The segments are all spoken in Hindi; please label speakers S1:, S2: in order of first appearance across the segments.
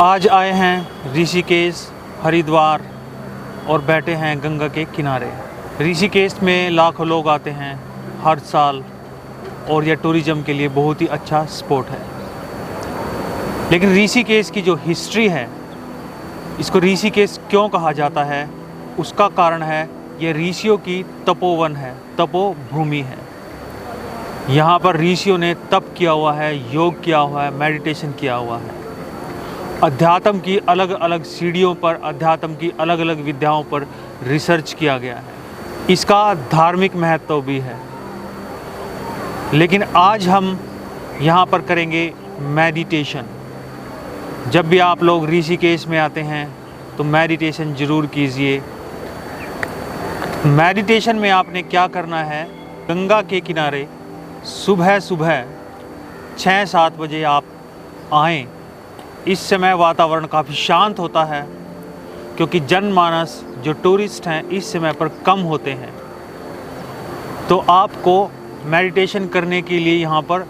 S1: आज आए हैं ऋषिकेश, हरिद्वार और बैठे हैं गंगा के किनारे। ऋषिकेश में लाखों लोग आते हैं हर साल और यह टूरिज़्म के लिए बहुत ही अच्छा स्पॉट है। लेकिन ऋषिकेश की जो हिस्ट्री है, इसको ऋषिकेश क्यों कहा जाता है, उसका कारण है ये ऋषियों की तपोवन है, तपोभूमि है। यहाँ पर ऋषियों ने तप किया हुआ है, योग किया हुआ है, मेडिटेशन किया हुआ है। अध्यात्म की अलग अलग सीढ़ियों पर, अध्यात्म की अलग अलग विद्याओं पर रिसर्च किया गया है। इसका धार्मिक महत्व भी है। लेकिन आज हम यहाँ पर करेंगे मेडिटेशन। जब भी आप लोग ऋषिकेश में आते हैं तो मेडिटेशन ज़रूर कीजिए। मेडिटेशन में आपने क्या करना है, गंगा के किनारे सुबह सुबह 6-7 बजे आप आएँ। इस समय वातावरण काफ़ी शांत होता है, क्योंकि जनमानस जो टूरिस्ट हैं इस समय पर कम होते हैं। तो आपको मेडिटेशन करने के लिए यहाँ पर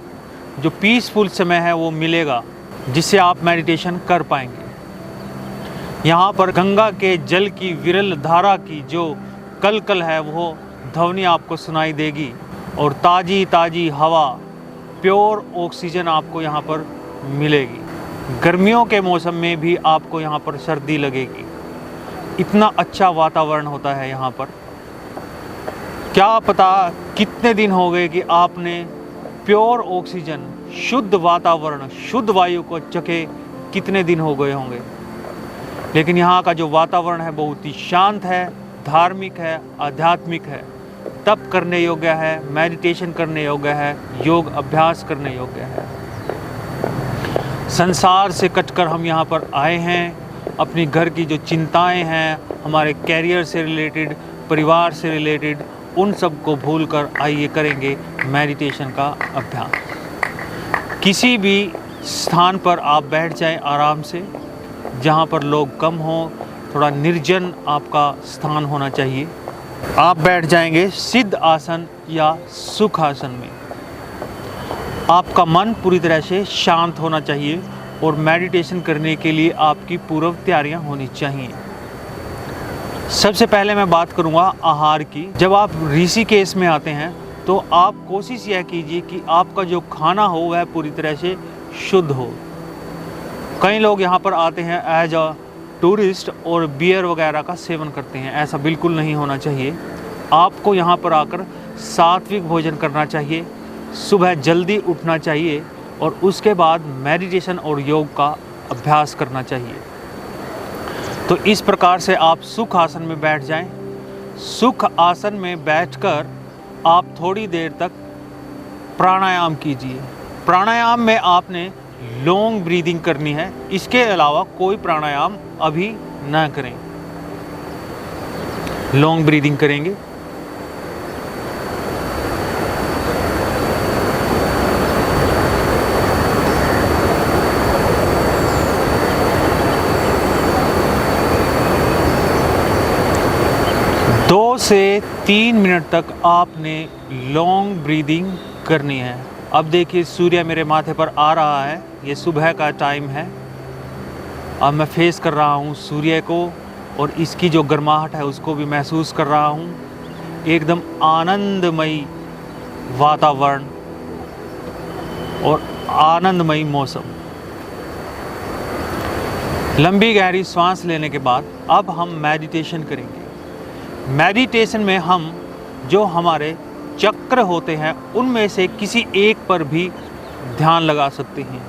S1: जो पीसफुल समय है वो मिलेगा, जिससे आप मेडिटेशन कर पाएंगे। यहाँ पर गंगा के जल की विरल धारा की जो कलकल है वो ध्वनि आपको सुनाई देगी, और ताज़ी ताज़ी हवा, प्योर ऑक्सीजन आपको यहाँ पर मिलेगी। गर्मियों के मौसम में भी आपको यहाँ पर सर्दी लगेगी। इतना अच्छा वातावरण होता है यहाँ पर। क्या पता कितने दिन हो गए कि आपने प्योर ऑक्सीजन, शुद्ध वातावरण, शुद्ध वायु को चखे कितने दिन हो गए होंगे। लेकिन यहाँ का जो वातावरण है बहुत ही शांत है, धार्मिक है, आध्यात्मिक है, तप करने योग्य है, मेडिटेशन करने योग्य है, योग अभ्यास करने योग्य है। संसार से कटकर हम यहाँ पर आए हैं। अपनी घर की जो चिंताएं हैं, हमारे कैरियर से रिलेटेड, परिवार से रिलेटेड, उन सब को भूलकर आइए करेंगे मेडिटेशन का अभ्यास। किसी भी स्थान पर आप बैठ जाएं आराम से, जहाँ पर लोग कम हों, थोड़ा निर्जन आपका स्थान होना चाहिए। आप बैठ जाएंगे सिद्ध आसन या सुख आसन में। आपका मन पूरी तरह से शांत होना चाहिए और मेडिटेशन करने के लिए आपकी पूर्व तैयारियां होनी चाहिए। सबसे पहले मैं बात करूंगा आहार की। जब आप ऋषिकेश में आते हैं तो आप कोशिश यह कीजिए कि आपका जो खाना हो वह पूरी तरह से शुद्ध हो। कई लोग यहाँ पर आते हैं एज अ टूरिस्ट और बियर वगैरह का सेवन करते हैं। ऐसा बिल्कुल नहीं होना चाहिए। आपको यहाँ पर आकर सात्विक भोजन करना चाहिए, सुबह जल्दी उठना चाहिए और उसके बाद मेडिटेशन और योग का अभ्यास करना चाहिए। तो इस प्रकार से आप सुख आसन में बैठ जाएं। सुख आसन में बैठकर आप थोड़ी देर तक प्राणायाम कीजिए। प्राणायाम में आपने लॉन्ग ब्रीदिंग करनी है। इसके अलावा कोई प्राणायाम अभी ना करें। लॉन्ग ब्रीदिंग करेंगे। दो से 3 मिनट तक आपने लॉन्ग ब्रीदिंग करनी है। अब देखिए सूर्य मेरे माथे पर आ रहा है। ये सुबह का टाइम है। अब मैं फेस कर रहा हूँ सूर्य को और इसकी जो गर्माहट है उसको भी महसूस कर रहा हूँ। एकदम आनंदमयी वातावरण और आनंदमयी मौसम। लंबी गहरी सांस लेने के बाद अब हम मेडिटेशन करेंगे। मेडिटेशन में हम जो हमारे चक्र होते हैं उनमें से किसी एक पर भी ध्यान लगा सकते हैं,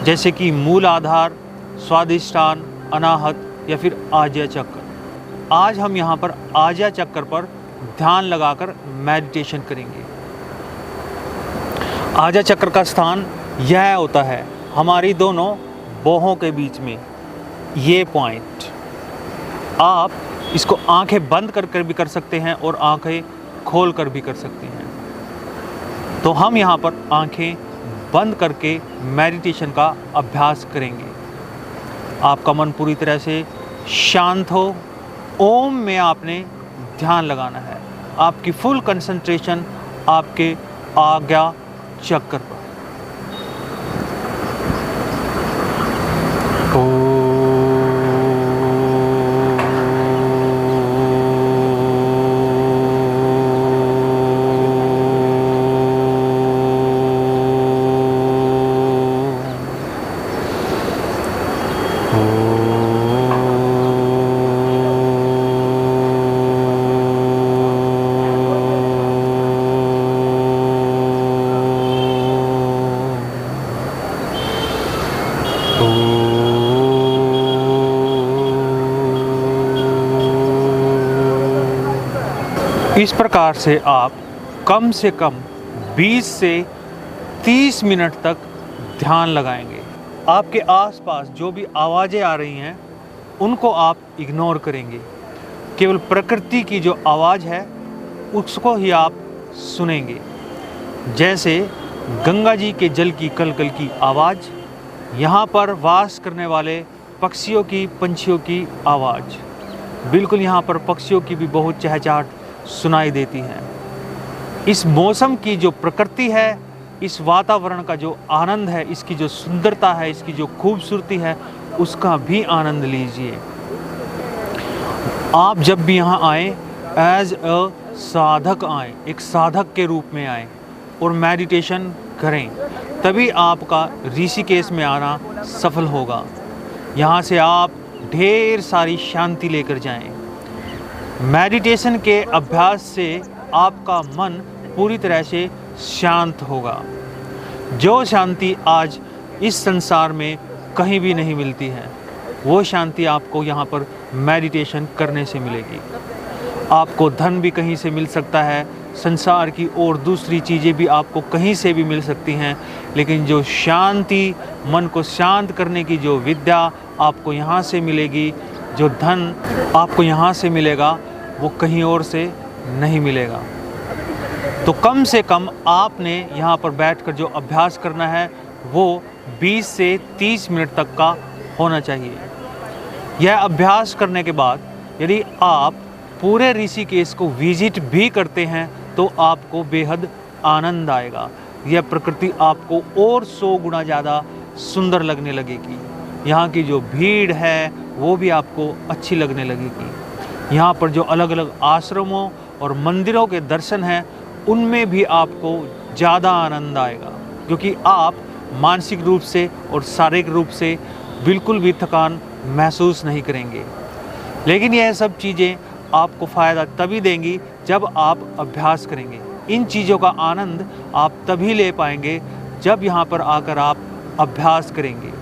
S1: जैसे कि मूल आधार, स्वादिष्ठान, अनाहत या फिर आज्या चक्र। आज हम यहाँ पर आज्या चक्र पर ध्यान लगाकर मेडिटेशन करेंगे। आज्या चक्र का स्थान यह होता है हमारी दोनों बाहों के बीच में, ये पॉइंट। आप इसको आंखें बंद कर भी कर सकते हैं और आंखें खोल कर भी कर सकते हैं। तो हम यहाँ पर आंखें बंद करके मेडिटेशन का अभ्यास करेंगे। आपका मन पूरी तरह से शांत हो। ओम में आपने ध्यान लगाना है। आपकी फुल कंसंट्रेशन आपके आज्ञा चक्र पर। ओम इस प्रकार से आप कम से कम 20 से 30 मिनट तक ध्यान लगाएंगे। आपके आसपास जो भी आवाज़ें आ रही हैं उनको आप इग्नोर करेंगे। केवल प्रकृति की जो आवाज़ है उसको ही आप सुनेंगे। जैसे गंगा जी के जल की कलकल की आवाज़, यहाँ पर वास करने वाले पक्षियों की, पंछियों की आवाज़। बिल्कुल यहाँ पर पक्षियों की भी बहुत चहचहाट सुनाई देती है। इस मौसम की जो प्रकृति है, इस वातावरण का जो आनंद है, इसकी जो सुंदरता है, इसकी जो खूबसूरती है, उसका भी आनंद लीजिए। आप जब भी यहाँ आए एज अ साधक आए, एक साधक के रूप में आए और मेडिटेशन करें, तभी आपका ऋषिकेश में आना सफल होगा। यहाँ से आप ढेर सारी शांति लेकर जाएं। मेडिटेशन के अभ्यास से आपका मन पूरी तरह से शांत होगा। जो शांति आज इस संसार में कहीं भी नहीं मिलती है, वो शांति आपको यहाँ पर मेडिटेशन करने से मिलेगी। आपको धन भी कहीं से मिल सकता है, संसार की और दूसरी चीज़ें भी आपको कहीं से भी मिल सकती हैं, लेकिन जो शांति, मन को शांत करने की जो विद्या आपको यहाँ से मिलेगी, जो धन आपको यहाँ से मिलेगा, वो कहीं और से नहीं मिलेगा। तो कम से कम आपने यहाँ पर बैठकर जो अभ्यास करना है वो 20 से 30 मिनट तक का होना चाहिए। यह अभ्यास करने के बाद यदि आप पूरे ऋषिकेश को विजिट भी करते हैं तो आपको बेहद आनंद आएगा। यह प्रकृति आपको और 100 गुना ज़्यादा सुंदर लगने लगेगी। यहाँ की जो भीड़ है वो भी आपको अच्छी लगने लगेगी। यहाँ पर जो अलग अलग आश्रमों और मंदिरों के दर्शन हैं उनमें भी आपको ज़्यादा आनंद आएगा, क्योंकि आप मानसिक रूप से और शारीरिक रूप से बिल्कुल भी थकान महसूस नहीं करेंगे। लेकिन यह सब चीज़ें आपको फ़ायदा तभी देंगी जब आप अभ्यास करेंगे। इन चीज़ों का आनंद आप तभी ले पाएंगे जब यहाँ पर आकर आप अभ्यास करेंगे।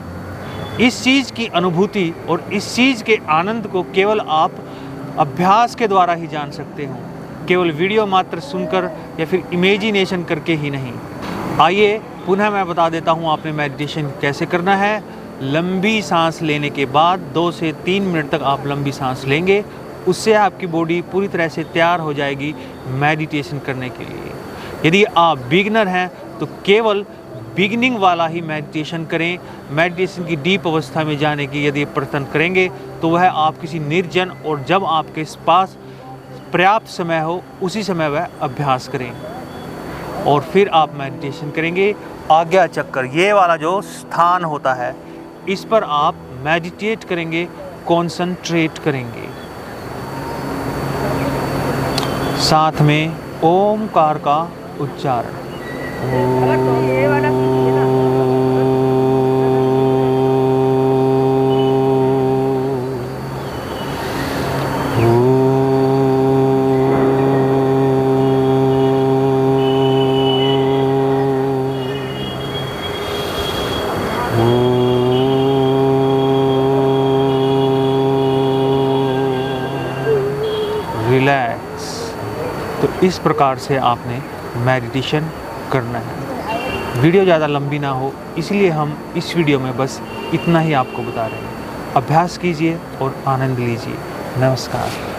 S1: इस चीज़ की अनुभूति और इस चीज़ के आनंद को केवल आप अभ्यास के द्वारा ही जान सकते हो, केवल वीडियो मात्र सुनकर या फिर इमेजिनेशन करके ही नहीं। आइए पुनः मैं बता देता हूँ आपने मेडिटेशन कैसे करना है। लंबी सांस लेने के बाद 2 से 3 मिनट तक आप लंबी सांस लेंगे, उससे आपकी बॉडी पूरी तरह से तैयार हो जाएगी मेडिटेशन करने के लिए। यदि आप बिगिनर हैं तो केवल बिगिनिंग वाला ही मेडिटेशन करें। मेडिटेशन की डीप अवस्था में जाने की यदि प्रयत्न करेंगे तो वह आप किसी निर्जन और जब आपके पास पर्याप्त समय हो उसी समय वह अभ्यास करें और फिर आप मेडिटेशन करेंगे। आज्ञा चक्र, ये वाला जो स्थान होता है, इस पर आप मेडिटेट करेंगे, कॉन्संट्रेट करेंगे। साथ में ओमकार का उच्चारण। रिलैक्स। तो इस प्रकार से आपने मेडिटेशन करना है। वीडियो ज़्यादा लंबी ना हो इसलिए हम इस वीडियो में बस इतना ही आपको बता रहे हैं। अभ्यास कीजिए और आनंद लीजिए। नमस्कार।